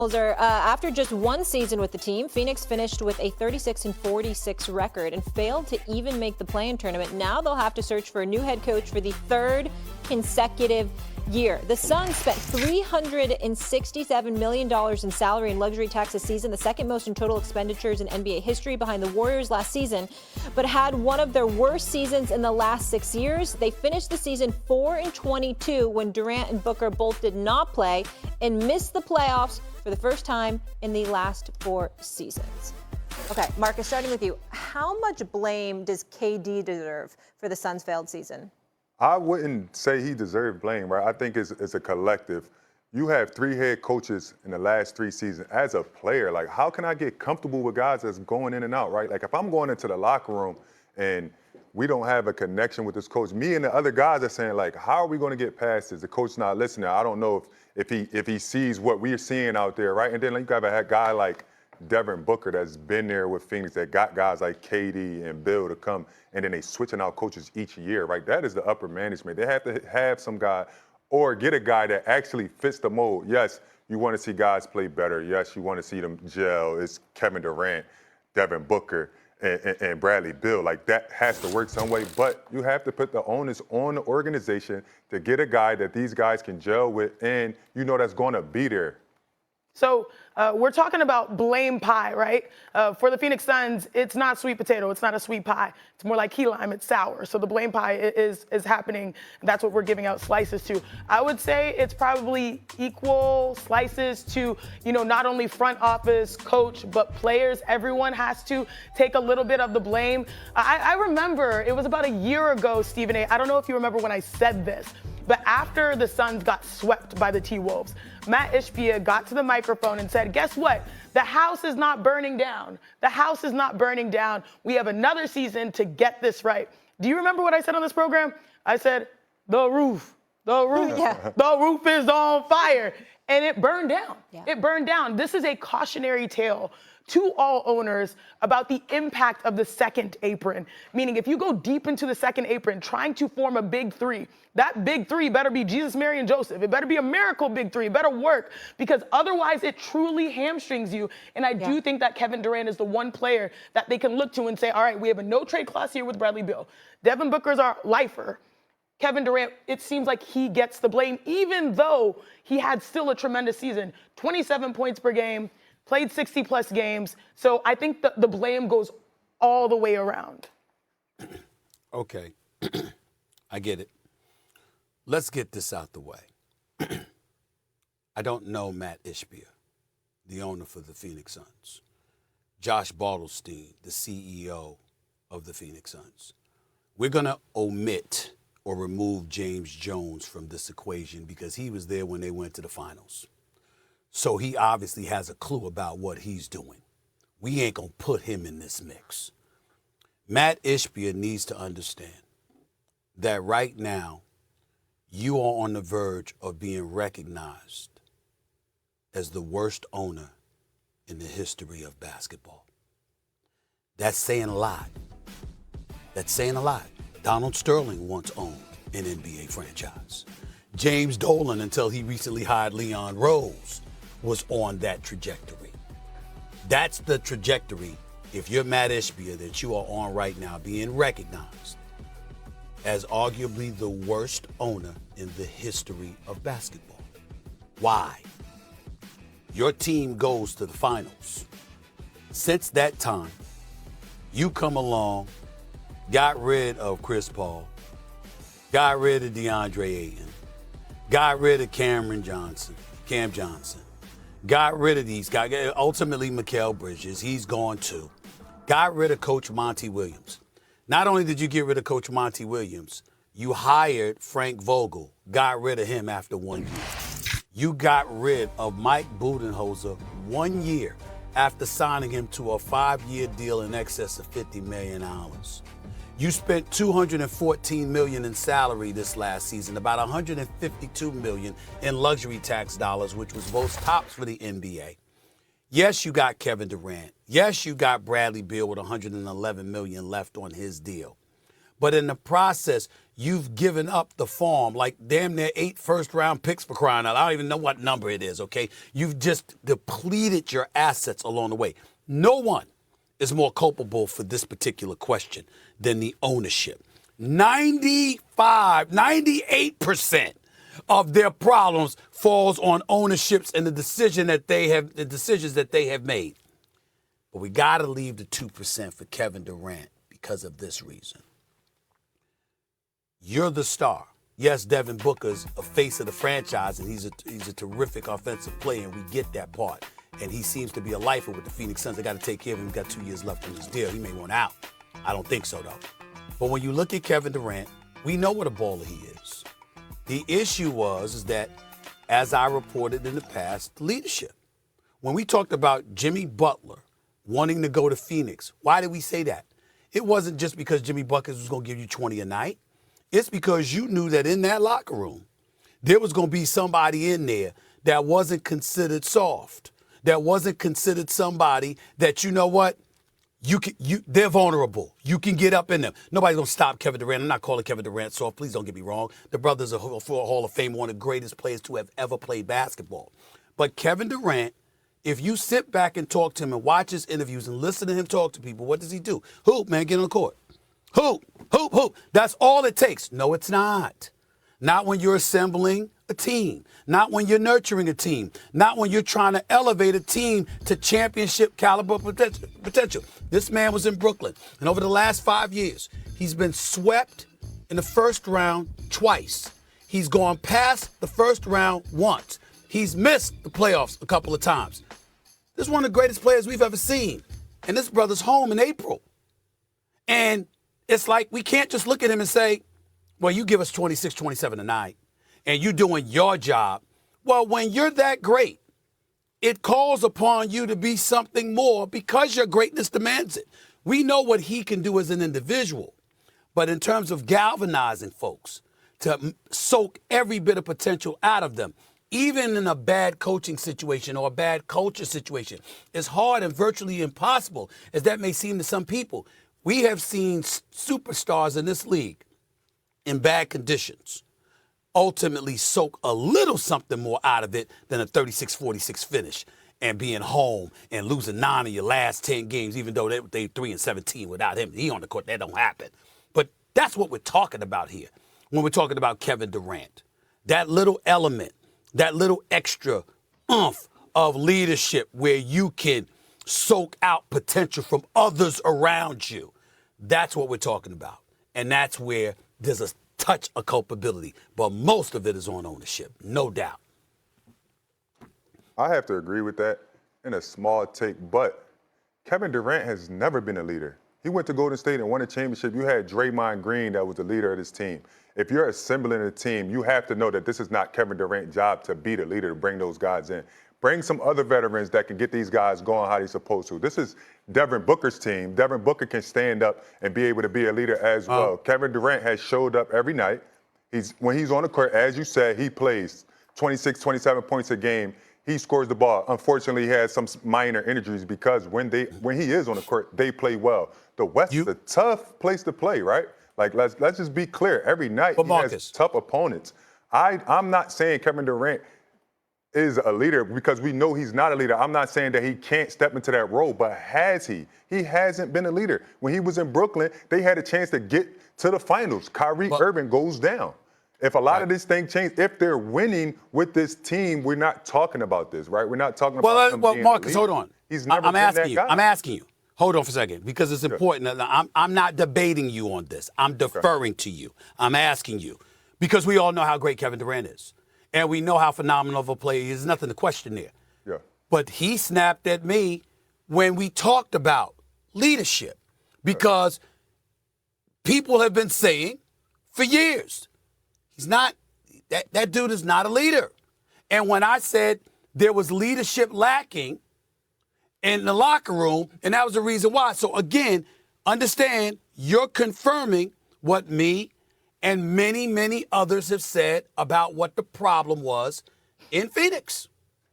After just one season with the team, Phoenix finished with a 36-46 record and failed to even make the play-in tournament. Now they'll have to search for a new head coach for the third consecutive year. The Suns spent $367 million in salary and luxury tax this season, the second most in total expenditures in NBA history behind the Warriors last season, but had one of their worst seasons in the last 6 years. They finished the season 4-22 when Durant and Booker both did not play and missed the playoffs for the first time in the last 4 seasons. Okay, Marcus, starting with you, how much blame does KD deserve for the Suns' failed season? I wouldn't say he deserved blame, right? I think it's a collective. You have 3 head coaches in the last 3 seasons. As a player, like, how can I get comfortable with guys that's going in and out, right? Like, if I'm going into the locker room and we don't have a connection with this coach, me and the other guys are saying, like, how are we going to get past this? The coach's not listening. I don't know if he sees what we're seeing out there, right? And then you got a guy like Devin Booker that's been there with Phoenix, that got guys like KD and Bill to come, and then they switching out coaches each year, right? That is the upper management. They have to have some guy or get a guy that actually fits the mold. Yes, you want to see guys play better. Yes, you want to see them gel. It's Kevin Durant, Devin Booker, and Bradley Beal. Like, that has to work some way, but you have to put the onus on the organization to get a guy that these guys can gel with and you know that's going to be there. So we're talking about blame pie, right? For the Phoenix Suns, it's not sweet potato. It's not a sweet pie. It's more like key lime. It's sour. So the blame pie is happening. That's what we're giving out slices to. I would say it's probably equal slices to, not only front office, coach, but players. Everyone has to take a little bit of the blame. I remember it was about a year ago, Stephen A. I don't know if you remember when I said this, but after the Suns got swept by the T-Wolves, Matt Ishbia got to the microphone and said, guess what? The house is not burning down. The house is not burning down. We have another season to get this right. Do you remember what I said on this program? I said, the roof is on fire. And it burned down. Yeah. It burned down. This is a cautionary tale to all owners about the impact of the second apron. Meaning, if you go deep into the second apron trying to form a big 3, that big 3 better be Jesus, Mary, and Joseph. It better be a miracle big 3. It better work, because otherwise it truly hamstrings you. And I do think that Kevin Durant is the one player that they can look to and say, all right, we have a no-trade clause here with Bradley Beal. Devin Booker's our lifer. Kevin Durant, it seems like he gets the blame, even though he had still a tremendous season. 27 points per game, played 60-plus games. So I think the blame goes all the way around. Okay. I get it. Let's get this out the way. I don't know Matt Ishbia, the owner for the Phoenix Suns. Josh Bartlestein, the CEO of the Phoenix Suns. We're going to omit or remove James Jones from this equation because he was there when they went to the finals. So he obviously has a clue about what he's doing. We ain't going to put him in this mix. Matt Ishbia needs to understand that right now you are on the verge of being recognized as the worst owner in the history of basketball. That's saying a lot. That's saying a lot. Donald Sterling once owned an NBA franchise. James Dolan, until he recently hired Leon Rose, was on that trajectory. That's the trajectory, if you're Matt Ishbia, that you are on right now, being recognized as arguably the worst owner in the history of basketball. Why? Your team goes to the finals. Since that time, you come along, got rid of Chris Paul, got rid of DeAndre Ayton, got rid of Cam Johnson, got rid of these guys, ultimately Mikal Bridges, he's gone too. Got rid of Coach Monty Williams. Not only did you get rid of Coach Monty Williams, you hired Frank Vogel, got rid of him after 1 year. You got rid of Mike Budenholzer 1 year after signing him to a 5-year deal in excess of $50 million. You spent $214 million in salary this last season, about $152 million in luxury tax dollars, which was both tops for the NBA. Yes, you got Kevin Durant. Yes, you got Bradley Beal with $111 million left on his deal. But in the process, you've given up the farm, like damn near 8 first-round picks for crying out. I don't even know what number it is, okay? You've just depleted your assets along the way. No one is more culpable for this particular question than the ownership. 98% of their problems falls on ownerships and the decisions that they have made. But we got to leave the 2% for Kevin Durant because of this reason. You're the star. Yes, Devin Booker's a face of the franchise, and he's a terrific offensive player, and we get that part. And he seems to be a lifer with the Phoenix Suns. They got to take care of him. He's got 2 years left on his deal. He may want out. I don't think so, though. But when you look at Kevin Durant, we know what a baller he is. The issue is that, as I reported in the past, leadership. When we talked about Jimmy Butler wanting to go to Phoenix, why did we say that? It wasn't just because Jimmy Buckets was going to give you 20 a night. It's because you knew that in that locker room, there was going to be somebody in there that wasn't considered soft, that wasn't considered somebody that, you know what, they're vulnerable. You can get up in them. Nobody's going to stop Kevin Durant. I'm not calling Kevin Durant soft. Please don't get me wrong. The brother's a Hall of Fame, one of the greatest players to have ever played basketball. But Kevin Durant, if you sit back and talk to him and watch his interviews and listen to him talk to people, what does he do? Hoop, man, get on the court. Hoop, hoop, hoop. That's all it takes. No, it's not. Not when you're assembling a team. Not when you're nurturing a team. Not when you're trying to elevate a team to championship caliber potential. This man was in Brooklyn, and over the last 5 years, he's been swept in the first round twice. He's gone past the first round once. He's missed the playoffs a couple of times. This is one of the greatest players we've ever seen. And this brother's home in April. And it's like we can't just look at him and say, well, you give us 26, 27 a night, and you're doing your job. Well, when you're that great, it calls upon you to be something more because your greatness demands it. We know what he can do as an individual, but in terms of galvanizing folks to soak every bit of potential out of them, even in a bad coaching situation or a bad culture situation, it's hard and virtually impossible, as that may seem to some people. We have seen superstars in this league in bad conditions ultimately soak a little something more out of it than a 36-46 finish and being home and losing 9 of your last 10 games, even though they 3-17 without him. He on the court, that don't happen. But that's what we're talking about here when we're talking about Kevin Durant. That little element, that little extra oomph of leadership where you can soak out potential from others around you. That's what we're talking about. And that's where there's a touch of culpability. But most of it is on ownership, no doubt. I have to agree with that in a small take, but Kevin Durant has never been a leader. He went to Golden State and won a championship. You had Draymond Green that was the leader of this team. If you're assembling a team, you have to know that this is not Kevin Durant's job to be the leader, to bring those guys in. Bring some other veterans that can get these guys going how they're supposed to. This is Devin Booker's team. Devin Booker can stand up and be able to be a leader as well. Kevin Durant has showed up every night. When he's on the court, as you said, he plays 26, 27 points a game. He scores the ball. Unfortunately, he has some minor injuries because when he is on the court, they play well. The West is a tough place to play, right? Like, let's just be clear. Every night he has tough opponents. I'm not saying Kevin Durant is a leader because we know he's not a leader. I'm not saying that he can't step into that role, but has he? He hasn't been a leader. When he was in Brooklyn, they had a chance to get to the finals. Kyrie Irving goes down. If a lot of this thing changed, if they're winning with this team, we're not talking about this, right? We're not talking about Well, Marcus, hold on. He's never been that guy. I'm asking you. Hold on for a second, because it's important. I'm not debating you on this. I'm deferring to you. I'm asking you, because we all know how great Kevin Durant is. And we know how phenomenal of a player he is. There's nothing to question there. Yeah. But he snapped at me when we talked about leadership, because people have been saying for years, he's not, that dude is not a leader. And when I said there was leadership lacking in the locker room, and that was the reason why. So again, understand, you're confirming what me and many, many others have said about what the problem was in Phoenix.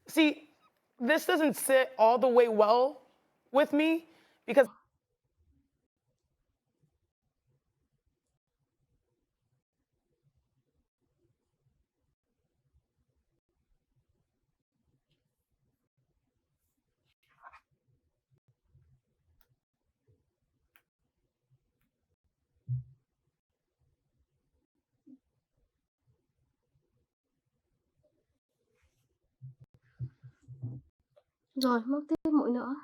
See, this doesn't sit all the way well with me because Rồi, mắc tiếp mũi nữa.